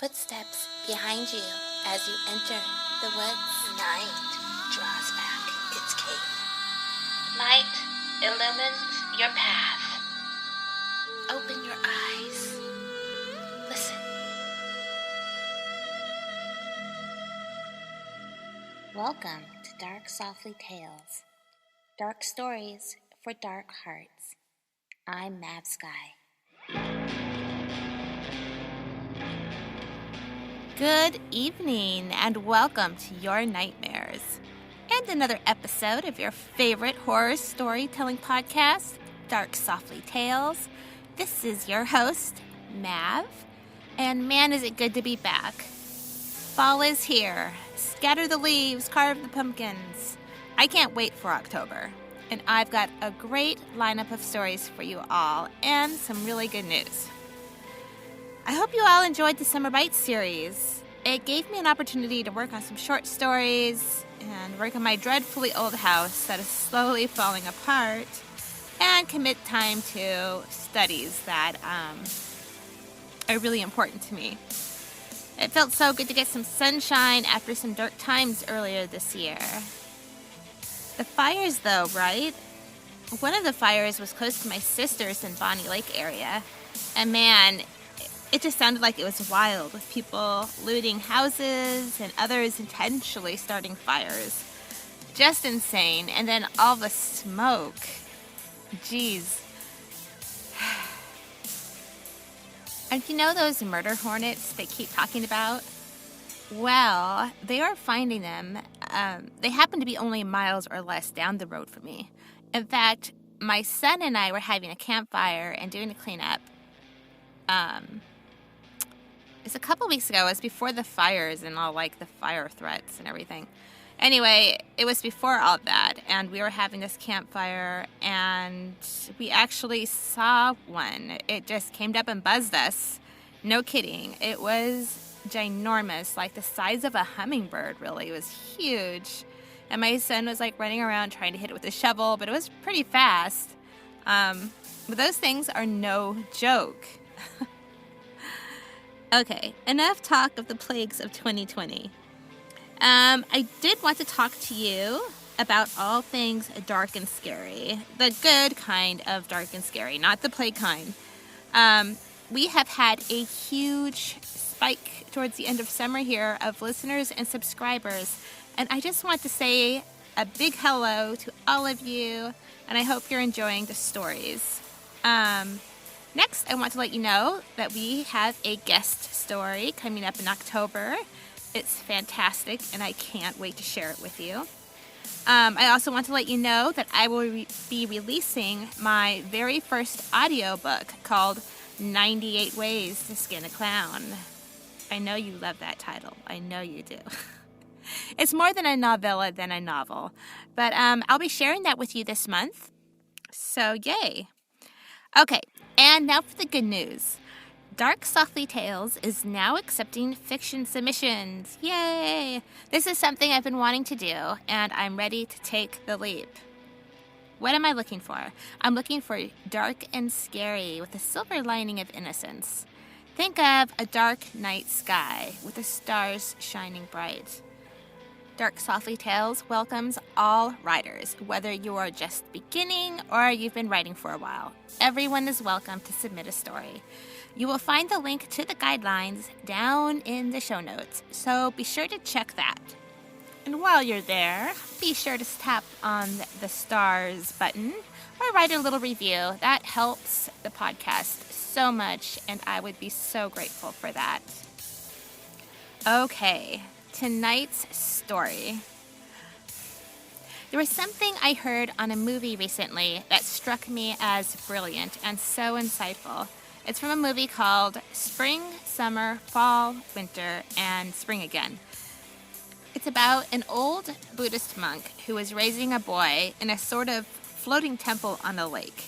footsteps behind you as you enter the woods. Night draws back its cape. Light illumines your path. Open your eyes. Listen. Welcome to Dark Softly Tales. Dark stories for dark hearts. I'm Mav Sky. Good evening and welcome to your nightmares and another episode of your favorite horror storytelling podcast, Dark Softly Tales. This is your host, Mav, and man is it good to be back. Fall is here. Scatter the leaves, carve the pumpkins. I can't wait for October, and I've got a great lineup of stories for you all and some really good news. I hope you all enjoyed the Summer Bites series. It gave me an opportunity to work on some short stories and work on my dreadfully old house that is slowly falling apart and commit time to studies that are really important to me. It felt so good to get some sunshine after some dark times earlier this year. The fires though, right? One of the fires was close to my sister's in Bonnie Lake area, and man, it just sounded like it was wild, with people looting houses and others intentionally starting fires. Just insane. And then all the smoke. Jeez. And you know those murder hornets they keep talking about? Well, they are finding them. They happen to be only miles or less down the road from me. In fact, my son and I were having a campfire and doing a cleanup. It's a couple weeks ago. It was before the fires and all, like, the fire threats and everything. Anyway, it was before all that, and we were having this campfire, and we actually saw one. It just came up and buzzed us. No kidding. It was ginormous, like the size of a hummingbird, really. It was huge. And my son was, like, running around trying to hit it with a shovel, but it was pretty fast. But those things are no joke. Okay, enough talk of the plagues of 2020. I did want to talk to you about all things dark and scary. The good kind of dark and scary, not the plague kind. We have had a huge spike towards the end of summer here of listeners and subscribers. And I just want to say a big hello to all of you. And I hope you're enjoying the stories. Next, I want to let you know that we have a guest story coming up in October. It's fantastic, and I can't wait to share it with you. I also want to let you know that I will be releasing my very first audiobook called 98 Ways to Skin a Clown. I know you love that title. I know you do. It's more than a novella than a novel. But I'll be sharing that with you this month. So, yay. Okay. And now for the good news. Dark Softly Tales is now accepting fiction submissions. Yay! This is something I've been wanting to do, and I'm ready to take the leap. What am I looking for? I'm looking for dark and scary with a silver lining of innocence. Think of a dark night sky with the stars shining bright. Dark Softly Tales welcomes all writers, whether you are just beginning or you've been writing for a while. Everyone is welcome to submit a story. You will find the link to the guidelines down in the show notes, so be sure to check that. And while you're there, be sure to tap on the stars button or write a little review. That helps the podcast so much, and I would be so grateful for that. Okay. Tonight's story. There was something I heard on a movie recently that struck me as brilliant and so insightful. It's from a movie called Spring, Summer, Fall, Winter, and Spring Again. It's about an old Buddhist monk who is raising a boy in a sort of floating temple on a lake.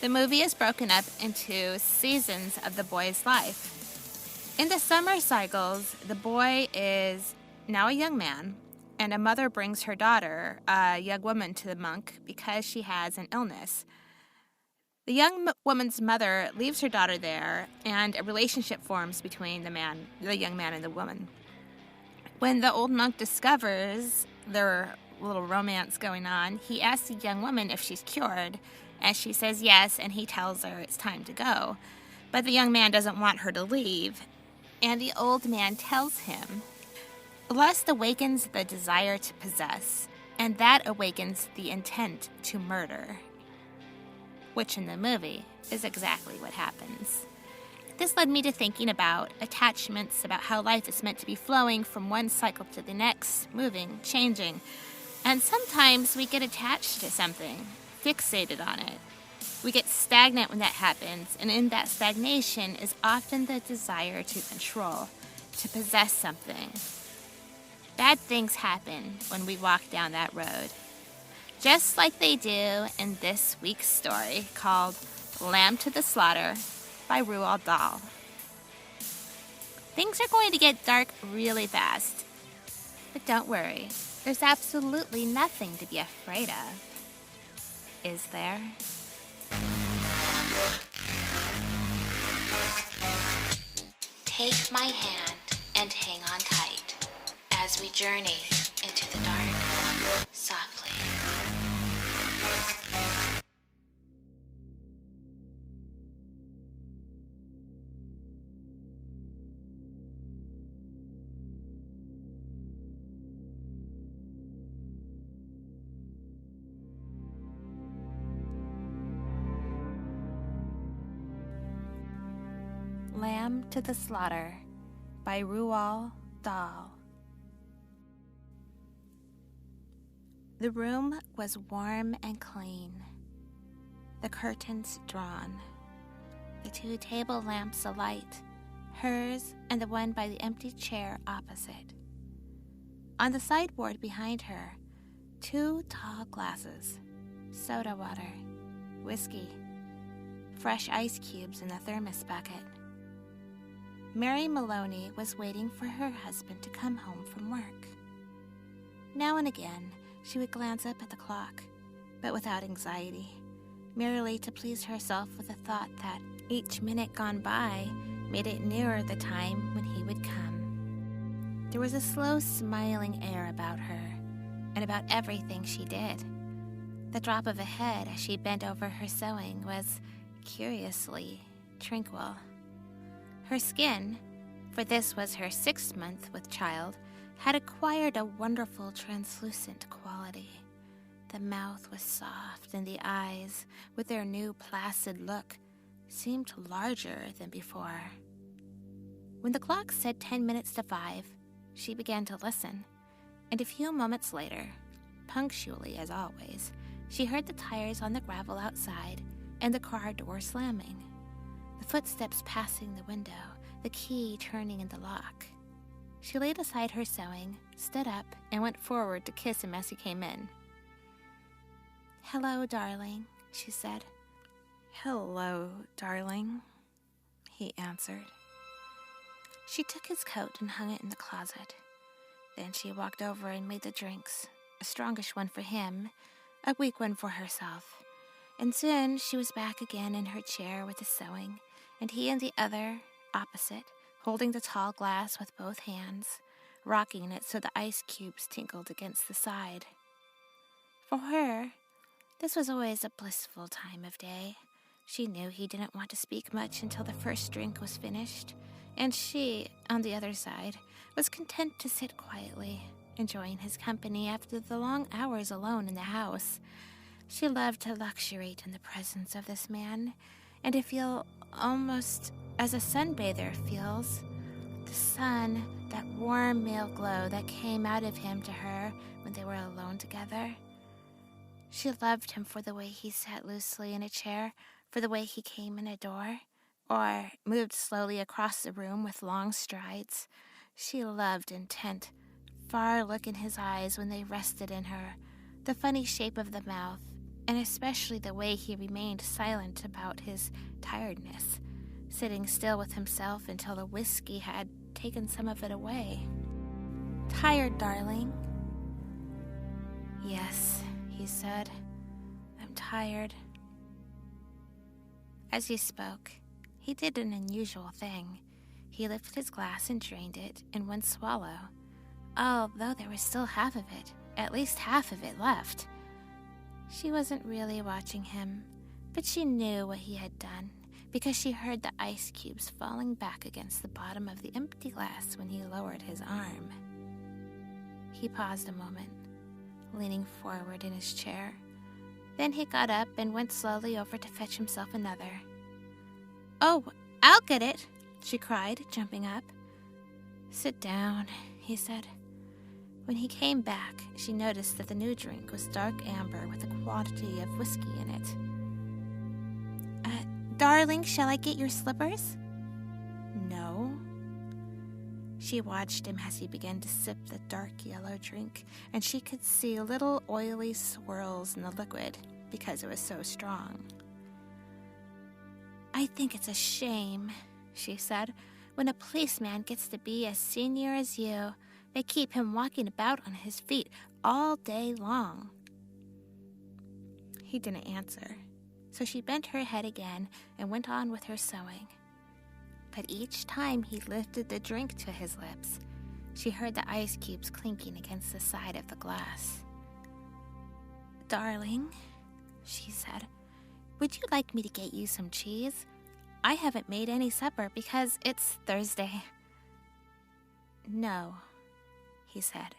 The movie is broken up into seasons of the boy's life. In the summer cycles, the boy is now a young man, and a mother brings her daughter, a young woman, to the monk because she has an illness. The young woman's mother leaves her daughter there, and a relationship forms between the young man and the woman. When the old monk discovers their little romance going on, he asks the young woman if she's cured, and she says yes, and he tells her it's time to go. But the young man doesn't want her to leave, and the old man tells him, lust awakens the desire to possess, and that awakens the intent to murder. Which in the movie is exactly what happens. This led me to thinking about attachments, about how life is meant to be flowing from one cycle to the next, moving, changing. And sometimes we get attached to something, fixated on it. We get stagnant when that happens, and in that stagnation is often the desire to control, to possess something. Bad things happen when we walk down that road, just like they do in this week's story called Lamb to the Slaughter by Roald Dahl. Things are going to get dark really fast, but don't worry, there's absolutely nothing to be afraid of, is there? Take my hand and hang on tight as we journey into the dark softly. Lamb to the Slaughter by Roald Dahl. The room was warm and clean, the curtains drawn, the 2 table lamps alight, hers and the one by the empty chair opposite. On the sideboard behind her, 2 tall glasses, soda water, whiskey, fresh ice cubes in the thermos bucket. Mary Maloney was waiting for her husband to come home from work. Now and again, she would glance up at the clock, but without anxiety, merely to please herself with the thought that each minute gone by made it nearer the time when he would come. There was a slow, smiling air about her, and about everything she did. The drop of a head as she bent over her sewing was curiously tranquil. Her skin, for this was her 6th month with child, had acquired a wonderful translucent quality. The mouth was soft, and the eyes, with their new placid look, seemed larger than before. When the clock said 10 minutes to 5, she began to listen, and a few moments later, punctually as always, she heard the tires on the gravel outside and the car door slamming. The footsteps passing the window, the key turning in the lock. She laid aside her sewing, stood up, and went forward to kiss him as he came in. "Hello, darling," she said. "Hello, darling," he answered. She took his coat and hung it in the closet. Then she walked over and made the drinks, a strongish one for him, a weak one for herself. And soon she was back again in her chair with the sewing, and he in the other, opposite, holding the tall glass with both hands, rocking it so the ice cubes tinkled against the side. For her, this was always a blissful time of day. She knew he didn't want to speak much until the first drink was finished, and she, on the other side, was content to sit quietly, enjoying his company after the long hours alone in the house. She loved to luxuriate in the presence of this man, and to feel almost as a sunbather feels the sun, that warm male glow that came out of him to her when they were alone together. She loved him for the way he sat loosely in a chair, for the way he came in a door, or moved slowly across the room with long strides. She loved intent, far look in his eyes when they rested in her, the funny shape of the mouth, and especially the way he remained silent about his tiredness, sitting still with himself until the whiskey had taken some of it away. "Tired, darling?" "Yes," he said. "I'm tired." As he spoke, he did an unusual thing. He lifted his glass and drained it in one swallow, although there was still half of it, at least half of it left. She wasn't really watching him, but she knew what he had done because she heard the ice cubes falling back against the bottom of the empty glass when he lowered his arm. He paused a moment, leaning forward in his chair. Then he got up and went slowly over to fetch himself another. "Oh, I'll get it," she cried, jumping up. "Sit down," he said. When he came back, she noticed that the new drink was dark amber with a quantity of whiskey in it. "Darling, shall I get your slippers?" "No." She watched him as he began to sip the dark yellow drink, and she could see little oily swirls in the liquid because it was so strong. "I think it's a shame," she said. "When a policeman gets to be as senior as you, they keep him walking about on his feet all day long." He didn't answer, so she bent her head again and went on with her sewing. But each time he lifted the drink to his lips, she heard the ice cubes clinking against the side of the glass. "Darling," she said, "would you like me to get you some cheese? I haven't made any supper because it's Thursday." "No," he said.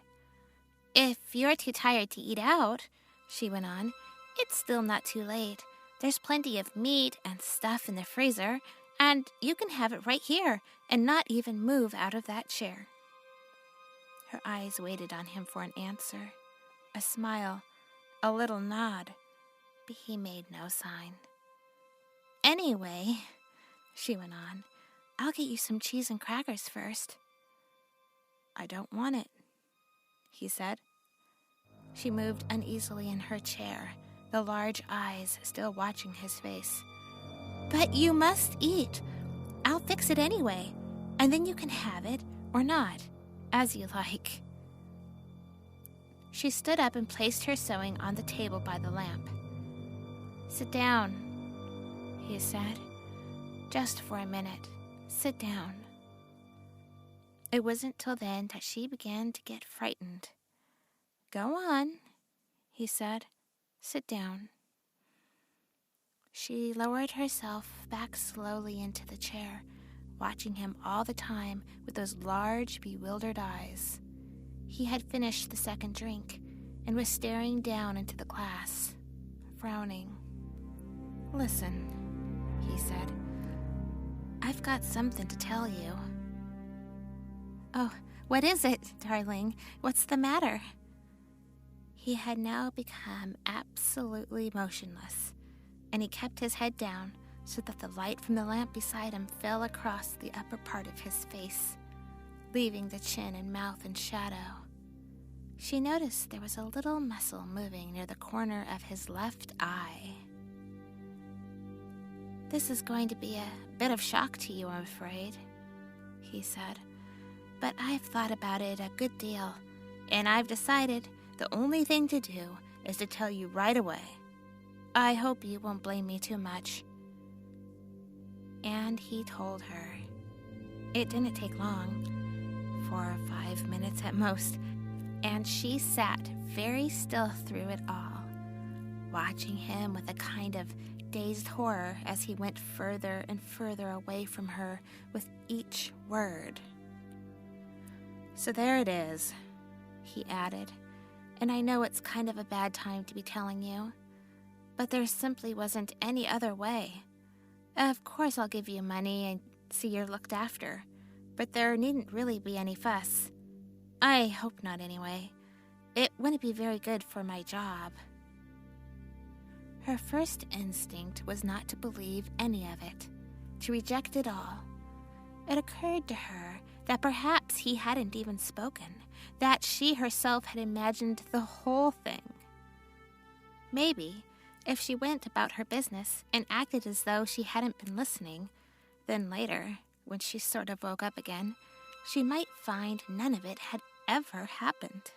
"If you're too tired to eat out," she went on, "it's still not too late. There's plenty of meat and stuff in the freezer, and you can have it right here and not even move out of that chair." Her eyes waited on him for an answer, a smile, a little nod, but he made no sign. "Anyway," she went on, "I'll get you some cheese and crackers first." "I don't want it," he said. She moved uneasily in her chair, the large eyes still watching his face. "But you must eat. I'll fix it anyway, and then you can have it or not, as you like." She stood up and placed her sewing on the table by the lamp. "Sit down," he said. "Just for a minute. Sit down." It wasn't till then that she began to get frightened. "Go on," he said. "Sit down." She lowered herself back slowly into the chair, watching him all the time with those large, bewildered eyes. He had finished the second drink and was staring down into the glass, frowning. "Listen," he said. "I've got something to tell you." "Oh, what is it, darling? What's the matter?" He had now become absolutely motionless, and he kept his head down so that the light from the lamp beside him fell across the upper part of his face, leaving the chin and mouth in shadow. She noticed there was a little muscle moving near the corner of his left eye. "This is going to be a bit of shock to you, I'm afraid," he said. "But I've thought about it a good deal, and I've decided the only thing to do is to tell you right away. I hope you won't blame me too much." And he told her. It didn't take long, 4 or 5 minutes at most, and she sat very still through it all, watching him with a kind of dazed horror as he went further and further away from her with each word. "So there it is," he added, "and I know it's kind of a bad time to be telling you, but there simply wasn't any other way. Of course I'll give you money and see you're looked after, but there needn't really be any fuss. I hope not, anyway. It wouldn't be very good for my job." Her first instinct was not to believe any of it, to reject it all. It occurred to her that perhaps he hadn't even spoken, that she herself had imagined the whole thing. Maybe, if she went about her business and acted as though she hadn't been listening, then later, when she sort of woke up again, she might find none of it had ever happened.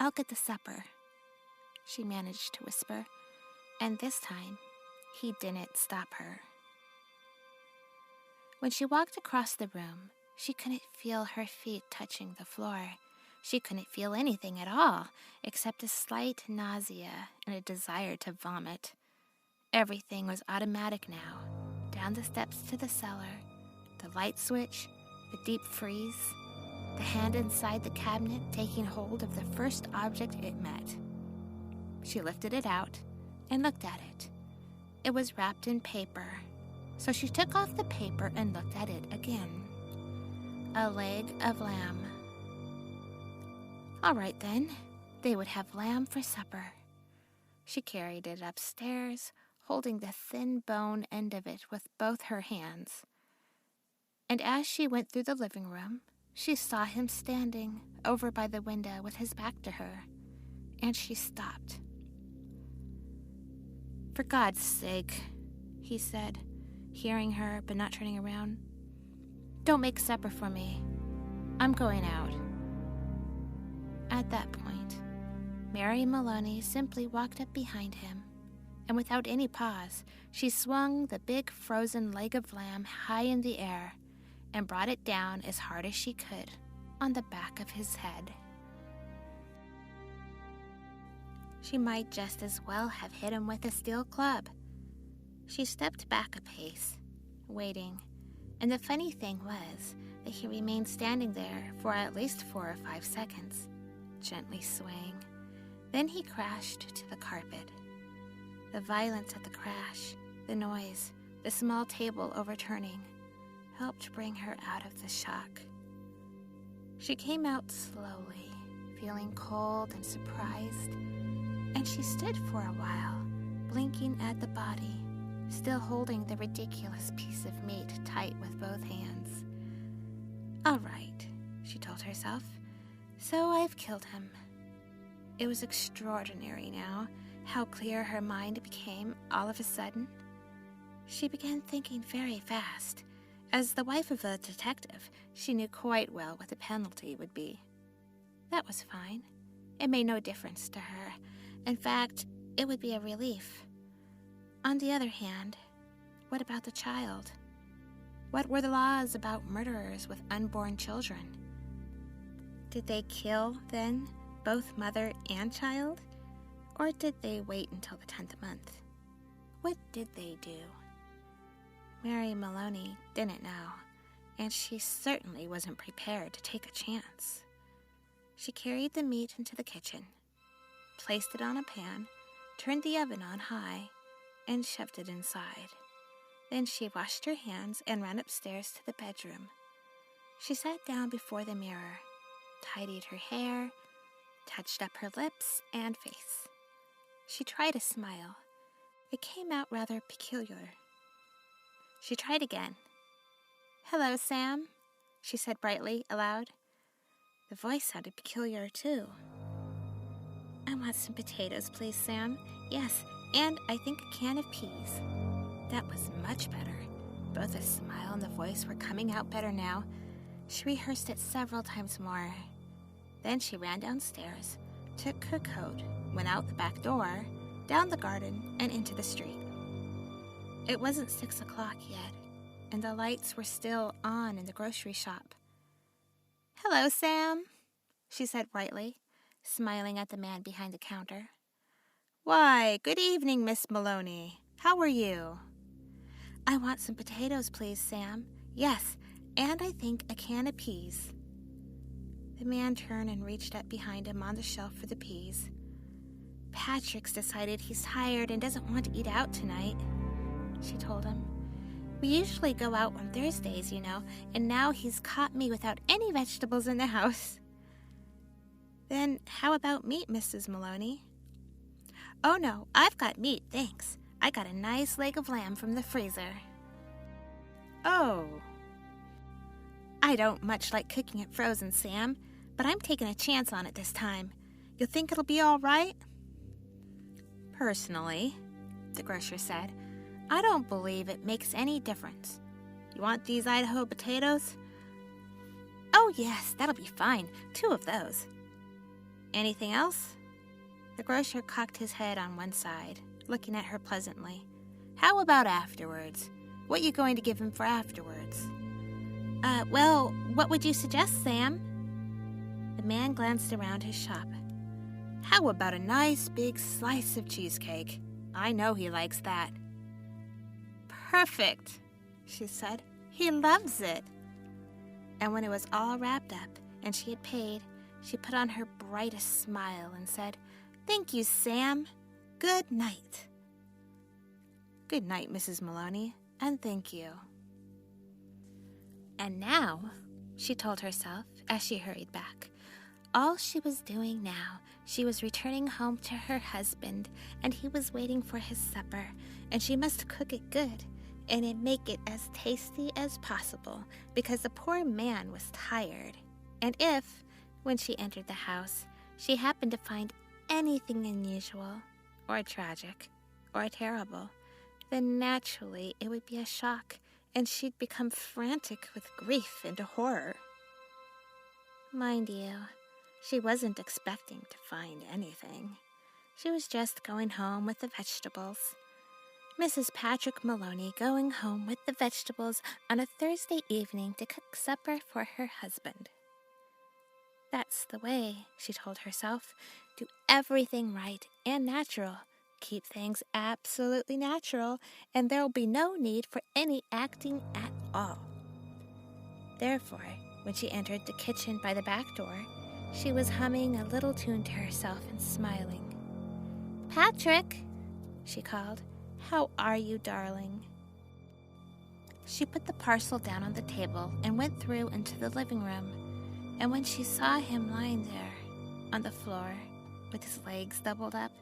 "I'll get the supper," she managed to whisper, And this time, he didn't stop her. When she walked across the room, she couldn't feel her feet touching the floor. She couldn't feel anything at all, except a slight nausea and a desire to vomit. Everything was automatic now. Down the steps to the cellar, the light switch, the deep freeze, the hand inside the cabinet taking hold of the first object it met. She lifted it out and looked at it. It was wrapped in paper, so she took off the paper and looked at it again. A leg of lamb. All right then, they would have lamb for supper. She carried it upstairs, holding the thin bone end of it with both her hands. And as she went through the living room, she saw him standing over by the window with his back to her, and she stopped. "For God's sake," he said, hearing her but not turning around, "don't make supper for me. I'm going out." At that point, Mary Maloney simply walked up behind him, and without any pause, she swung the big frozen leg of lamb high in the air and brought it down as hard as she could on the back of his head. She might just as well have hit him with a steel club. She stepped back a pace, waiting, and the funny thing was that he remained standing there for at least 4 or 5 seconds, gently swaying. Then he crashed to the carpet. The violence of the crash, the noise, the small table overturning, helped bring her out of the shock. She came out slowly, feeling cold and surprised, and she stood for a while, blinking at the body, still holding the ridiculous piece of meat tight with both hands. "All right," she told herself, "so I've killed him." It was extraordinary now how clear her mind became all of a sudden. She began thinking very fast. As the wife of a detective, she knew quite well what the penalty would be. That was fine. It made no difference to her. In fact, it would be a relief. On the other hand, what about the child? What were the laws about murderers with unborn children? Did they kill, then, both mother and child? Or did they wait until the 10th month? What did they do? Mary Maloney didn't know, and she certainly wasn't prepared to take a chance. She carried the meat into the kitchen, placed it on a pan, turned the oven on high, and shoved it inside. Then she washed her hands and ran upstairs to the bedroom. She sat down before the mirror, tidied her hair, touched up her lips and face. She tried a smile. It came out rather peculiar. She tried again. "Hello, Sam," she said brightly, aloud. The voice sounded peculiar, too. "I want some potatoes, please, Sam. Yes, and I think a can of peas." That was much better. Both the smile and the voice were coming out better now. She rehearsed it several times more. Then she ran downstairs, took her coat, went out the back door, down the garden, and into the street. It wasn't 6 o'clock yet, and the lights were still on in the grocery shop. "Hello, Sam," she said brightly, smiling at the man behind the counter. "Why, good evening, Miss Maloney. How are you?" "I want some potatoes, please, Sam. Yes, and I think a can of peas." The man turned and reached up behind him on the shelf for the peas. "Patrick's decided he's tired and doesn't want to eat out tonight," she told him. "We usually go out on Thursdays, you know, and now he's caught me without any vegetables in the house." "Then how about meat, Mrs. Maloney?" "Oh, no, I've got meat, thanks. I got a nice leg of lamb from the freezer." "Oh." "I don't much like cooking it frozen, Sam, but I'm taking a chance on it this time. You think it'll be all right?" "Personally," the grocer said, "I don't believe it makes any difference. You want these Idaho potatoes?" "Oh, yes, that'll be fine. 2 of those." "Anything else?" The grocer cocked his head on one side, looking at her pleasantly. "How about afterwards? What you going to give him for afterwards?" Well, what would you suggest, Sam?" The man glanced around his shop. "How about a nice big slice of cheesecake? I know he likes that." "Perfect," she said. "He loves it." And when it was all wrapped up and she had paid, she put on her brightest smile and said, "Thank you, Sam. Good night." "Good night, Mrs. Maloney, and thank you." And now, she told herself as she hurried back, all she was doing now, she was returning home to her husband, and he was waiting for his supper, and she must cook it good and make it as tasty as possible, because the poor man was tired. And if, when she entered the house, she happened to find anything unusual, or tragic, or terrible, then naturally it would be a shock, and she'd become frantic with grief and horror. Mind you, she wasn't expecting to find anything. She was just going home with the vegetables. Mrs. Patrick Maloney going home with the vegetables on a Thursday evening to cook supper for her husband. That's the way, she told herself. Do everything right and natural. Keep things absolutely natural, and there'll be no need for any acting at all. Therefore, when she entered the kitchen by the back door, she was humming a little tune to herself and smiling. "Patrick," she called, "how are you, darling?" She put the parcel down on the table and went through into the living room, and when she saw him lying there on the floor with his legs doubled up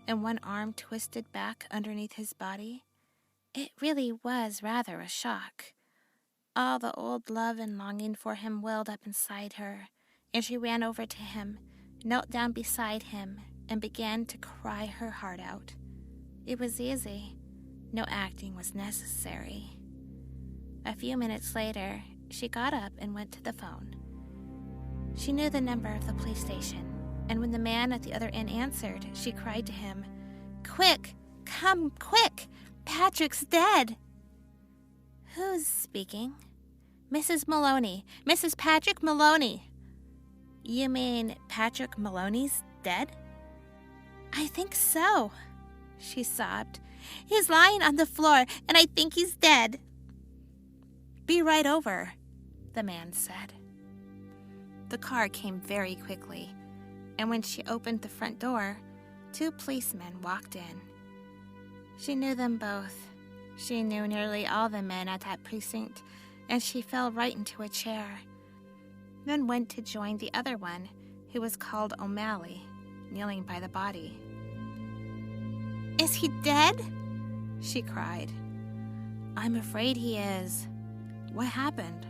and one arm twisted back underneath his body, it really was rather a shock. All the old love and longing for him welled up inside her, and she ran over to him, knelt down beside him, and began to cry her heart out. It was easy. No acting was necessary. A few minutes later, she got up and went to the phone. She knew the number of the police station, and when the man at the other end answered, she cried to him, "Quick! Come quick! Patrick's dead!" "Who's speaking?" "Mrs. Maloney. Mrs. Patrick Maloney." "You mean Patrick Maloney's dead?" "I think so," she sobbed. "He's lying on the floor, and I think he's dead." "Be right over," the man said. The car came very quickly, and when she opened the front door, 2 policemen walked in. She knew them both. She knew nearly all the men at that precinct, and she fell right into a chair, then went to join the other one, who was called O'Malley, kneeling by the body. "Is he dead?" she cried. "I'm afraid he is. What happened?"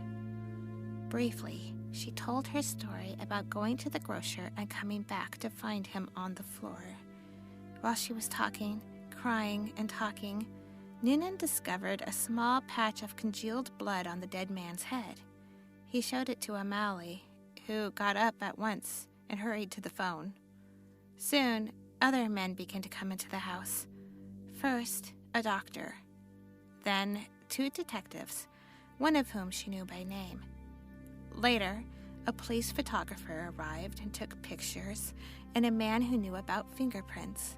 Briefly, she told her story about going to the grocer and coming back to find him on the floor. While she was talking, crying, and talking, Noonan discovered a small patch of congealed blood on the dead man's head. He showed it to O'Malley, who got up at once and hurried to the phone. Soon, other men began to come into the house. First, a doctor. Then, 2 detectives, one of whom she knew by name. Later, a police photographer arrived and took pictures, and a man who knew about fingerprints.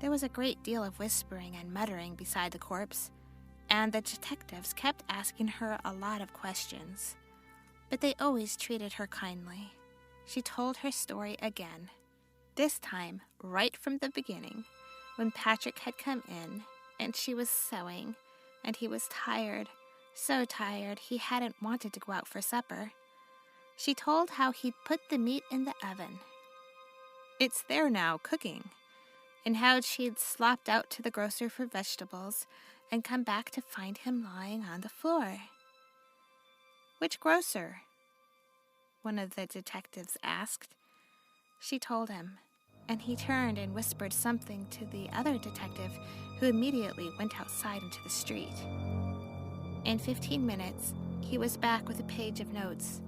There was a great deal of whispering and muttering beside the corpse, and the detectives kept asking her a lot of questions. But they always treated her kindly. She told her story again, this time right from the beginning, when Patrick had come in, and she was sewing, and he was tired, so tired he hadn't wanted to go out for supper. She told how he'd put the meat in the oven. It's there now, cooking. And how she'd slopped out to the grocer for vegetables and come back to find him lying on the floor. "Which grocer?" one of the detectives asked. She told him, and he turned and whispered something to the other detective, who immediately went outside into the street. In 15 minutes, he was back with a page of notes,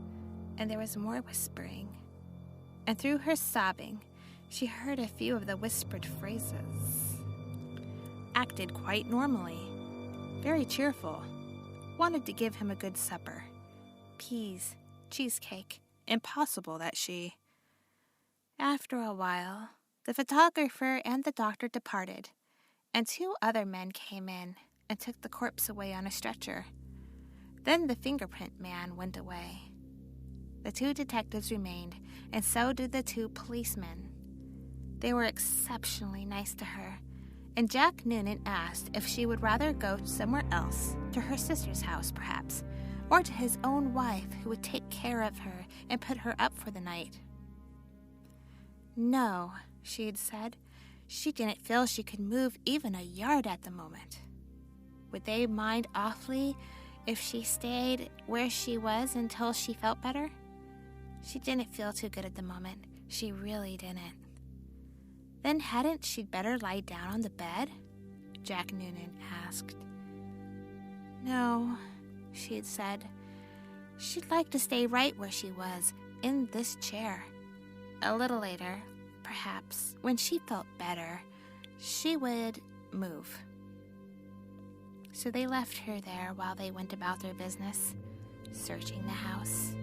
and there was more whispering. And through her sobbing, she heard a few of the whispered phrases. acted quite normally, very cheerful, wanted to give him a good supper. Peas, cheesecake, impossible that she... After a while, the photographer and the doctor departed, and 2 other men came in and took the corpse away on a stretcher. Then the fingerprint man went away. The 2 detectives remained, and so did the 2 policemen. They were exceptionally nice to her, and Jack Noonan asked if she would rather go somewhere else, to her sister's house perhaps, or to his own wife who would take care of her and put her up for the night. No, she had said. She didn't feel she could move even a yard at the moment. Would they mind awfully if she stayed where she was until she felt better? She didn't feel too good at the moment. She really didn't. Then hadn't she better lie down on the bed? Jack Noonan asked. No, she had said. She'd like to stay right where she was, in this chair. A little later, perhaps, when she felt better, she would move. So they left her there while they went about their business, searching the house.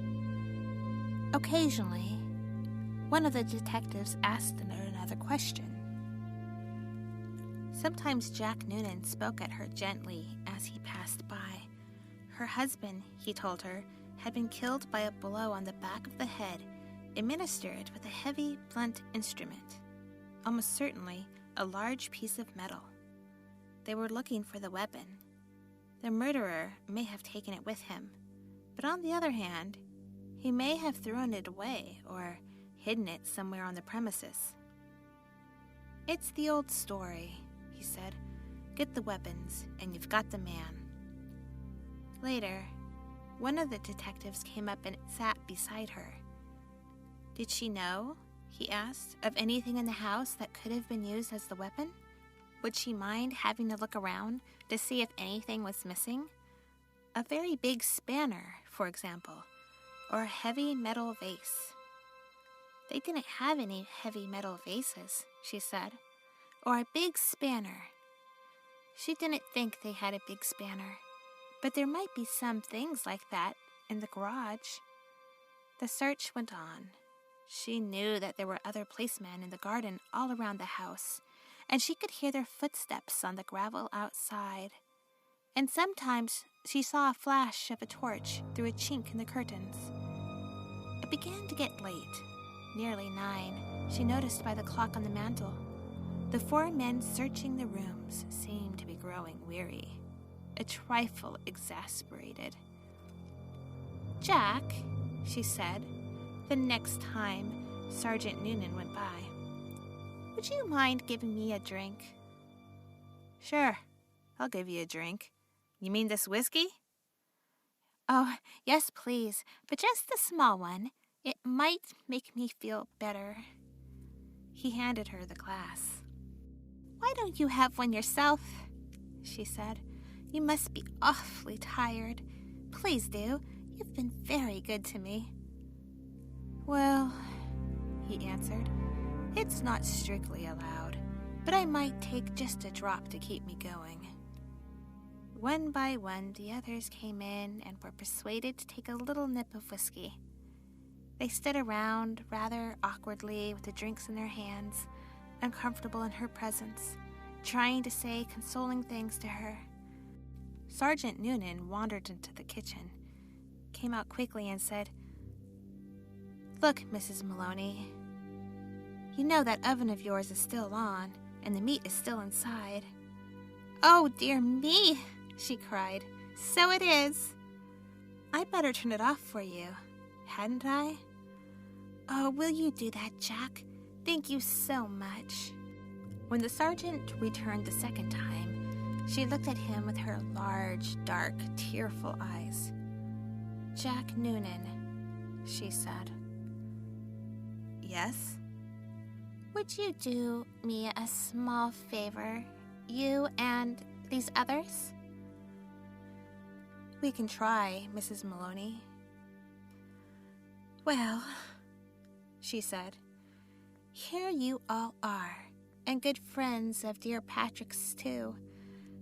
Occasionally, one of the detectives asked another question. Sometimes Jack Noonan spoke at her gently as he passed by. Her husband, he told her, had been killed by a blow on the back of the head, administered with a heavy, blunt instrument, almost certainly a large piece of metal. They were looking for the weapon. The murderer may have taken it with him, but on the other hand, he may have thrown it away or hidden it somewhere on the premises. It's the old story, he said. Get the weapons, and you've got the man. Later, one of the detectives came up and sat beside her. Did she know, he asked, of anything in the house that could have been used as the weapon? Would she mind having to look around to see if anything was missing? A very big spanner, for example, or a heavy metal vase. They didn't have any heavy metal vases, she said, or a big spanner. She didn't think they had a big spanner, but there might be some things like that in the garage. The search went on. She knew that there were other policemen in the garden all around the house, and she could hear their footsteps on the gravel outside. And sometimes she saw a flash of a torch through a chink in the curtains. It began to get late, nearly 9, she noticed by the clock on the mantel. The 4 men searching the rooms seemed to be growing weary, a trifle exasperated. Jack, she said, the next time Sergeant Noonan went by, would you mind giving me a drink? Sure, I'll give you a drink. You mean this whiskey? Oh, yes, please, but just the small one. It might make me feel better. He handed her the glass. Why don't you have one yourself? She said. You must be awfully tired. Please do. You've been very good to me. Well, he answered, it's not strictly allowed, but I might take just a drop to keep me going. One by one, the others came in and were persuaded to take a little nip of whiskey. They stood around rather awkwardly with the drinks in their hands, uncomfortable in her presence, trying to say consoling things to her. Sergeant Noonan wandered into the kitchen, came out quickly and said, Look, Mrs. Maloney, you know that oven of yours is still on, and the meat is still inside. Oh, dear me, she cried. So it is. I'd better turn it off for you, hadn't I? Oh, will you do that, Jack? Thank you so much. When the sergeant returned the second time, she looked at him with her large, dark, tearful eyes. Jack Noonan, she said. Yes? Would you do me a small favor, you and these others? We can try, Mrs. Maloney. Well, she said, here you all are, and good friends of dear Patrick's too.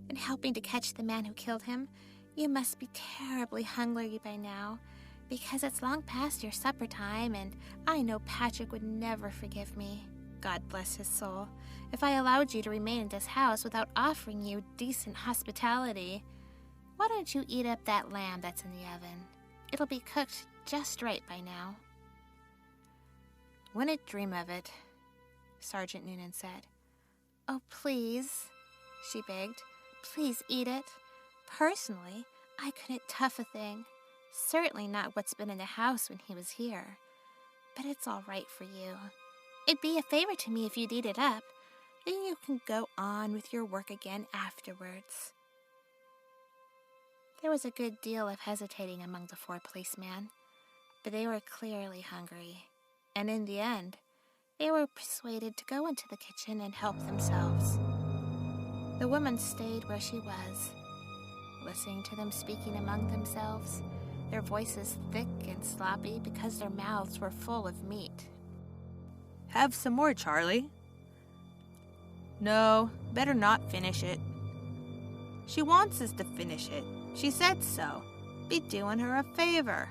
And helping to catch the man who killed him, you must be terribly hungry by now, because it's long past your supper time, and I know Patrick would never forgive me, God bless his soul, if I allowed you to remain in this house without offering you decent hospitality. Why don't you eat up that lamb that's in the oven? It'll be cooked just right by now. Wouldn't dream of it, Sergeant Noonan said. Oh, please, she begged. Please eat it. Personally, I couldn't tough a thing. Certainly not what's been in the house when he was here. But it's all right for you. It'd be a favor to me if you'd eat it up. Then you can go on with your work again afterwards. There was a good deal of hesitating among the 4 policemen, but they were clearly hungry, and in the end, they were persuaded to go into the kitchen and help themselves. The woman stayed where she was, listening to them speaking among themselves, their voices thick and sloppy because their mouths were full of meat. Have some more, Charlie. No, better not finish it. She wants us to finish it. She said so. Be doing her a favor.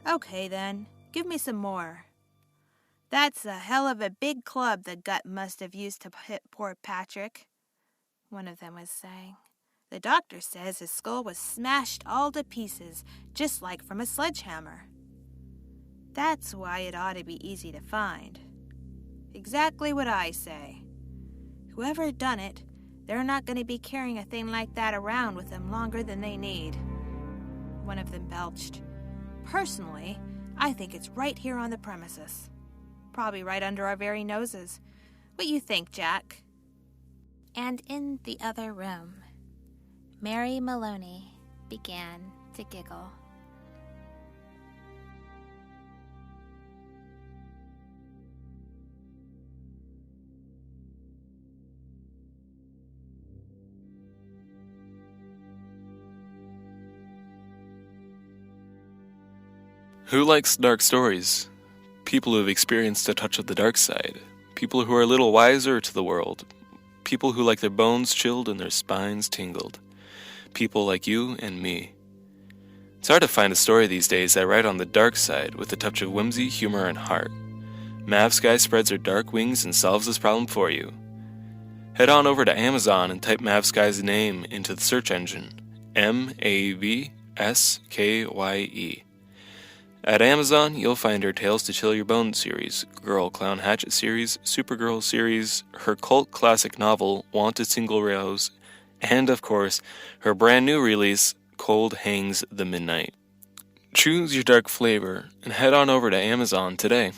Okay then, give me some more. That's a hell of a big club the gut must have used to hit poor Patrick, one of them was saying. The doctor says his skull was smashed all to pieces, just like from a sledgehammer. That's why it ought to be easy to find. Exactly what I say. Whoever done it, they're not going to be carrying a thing like that around with them longer than they need. One of them belched. Personally, I think it's right here on the premises. Probably right under our very noses. What you think, Jack? And in the other room, Mary Maloney began to giggle. Who likes dark stories? People who have experienced a touch of the dark side. People who are a little wiser to the world. People who like their bones chilled and their spines tingled. People like you and me. It's hard to find a story these days that write on the dark side with a touch of whimsy, humor, and heart. Mav Sky spreads her dark wings and solves this problem for you. Head on over to Amazon and type Mav Sky's name into the search engine. Mavskye. At Amazon, you'll find her Tales to Chill Your Bones series, Girl Clown Hatchet series, Supergirl series, her cult classic novel, Wanted Single Rose, and, of course, her brand new release, Cold Hangs the Midnight. Choose your dark flavor and head on over to Amazon today.